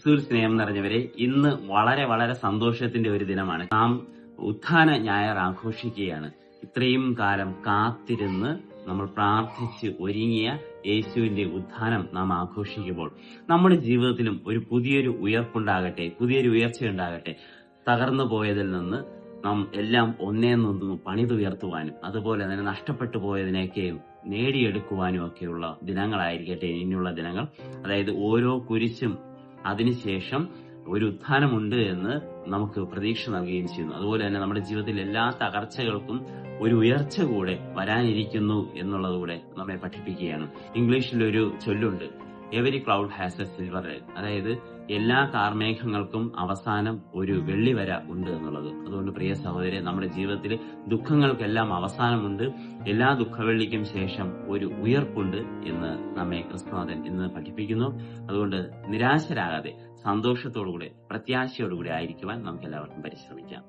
ക്രിസ്തുവിൽ സ്നേഹം നിറഞ്ഞവരെ, ഇന്ന് വളരെ വളരെ സന്തോഷത്തിന്റെ ഒരു ദിനമാണ്. നാം ഉത്ഥാന ഞായർ ആഘോഷിക്കുകയാണ്. ഇത്രയും കാലം കാത്തിരുന്ന് നമ്മൾ പ്രാർത്ഥിച്ച് ഒരുങ്ങിയ യേശുവിന്റെ ഉത്ഥാനം നാം ആഘോഷിക്കുമ്പോൾ നമ്മുടെ ജീവിതത്തിലും ഒരു പുതിയൊരു ഉയർപ്പുണ്ടാകട്ടെ, പുതിയൊരു ഉയർച്ചയുണ്ടാകട്ടെ. തകർന്നു പോയതിൽ നിന്ന് നാം എല്ലാം ഒന്നേന്നൊന്നും പണിതുയർത്തുവാനും അതുപോലെ തന്നെ നഷ്ടപ്പെട്ടു പോയതിനെയൊക്കെയും നേടിയെടുക്കുവാനും ഒക്കെയുള്ള ദിനങ്ങളായിരിക്കട്ടെ ഇനിയുള്ള ദിനങ്ങൾ. അതായത് ഓരോ കുരിശും അതിനുശേഷം ഒരു ഉത്ഥാനമുണ്ട് എന്ന് നമുക്ക് പ്രതീക്ഷ നൽകുകയും ചെയ്യുന്നു. അതുപോലെ തന്നെ നമ്മുടെ ജീവിതത്തിൽ എല്ലാ തകർച്ചകൾക്കും ഒരു ഉയർച്ച കൂടെ വരാനിരിക്കുന്നു എന്നുള്ളതുകൂടെ നമ്മെ പഠിപ്പിക്കുകയാണ്. ഇംഗ്ലീഷിൽ ഒരു ചൊല്ലുണ്ട്, every cloud has a silver line. അതായത് എല്ലാ കാർമേഘങ്ങൾക്കും അവസാനം ഒരു വെള്ളിവര ഉണ്ട് എന്നുള്ളത്. അതുകൊണ്ട് പ്രിയ സഹോദരരെ, നമ്മുടെ ജീവിതത്തിൽ ദുഃഖങ്ങൾക്കെല്ലാം അവസാനമുണ്ട്. എല്ലാ ദുഃഖവെള്ളിക്കും ശേഷം ഒരു ഉയർപ്പുണ്ട് എന്ന് നമ്മെ ക്രിസ്തുനാഥൻ ഇന്ന് പഠിപ്പിക്കുന്നു. അതുകൊണ്ട് നിരാശരാകാതെ സന്തോഷത്തോടുകൂടെ പ്രത്യാശയോടുകൂടി ആയിരിക്കുവാൻ നമുക്ക് എല്ലാവർക്കും പരിശ്രമിക്കാം.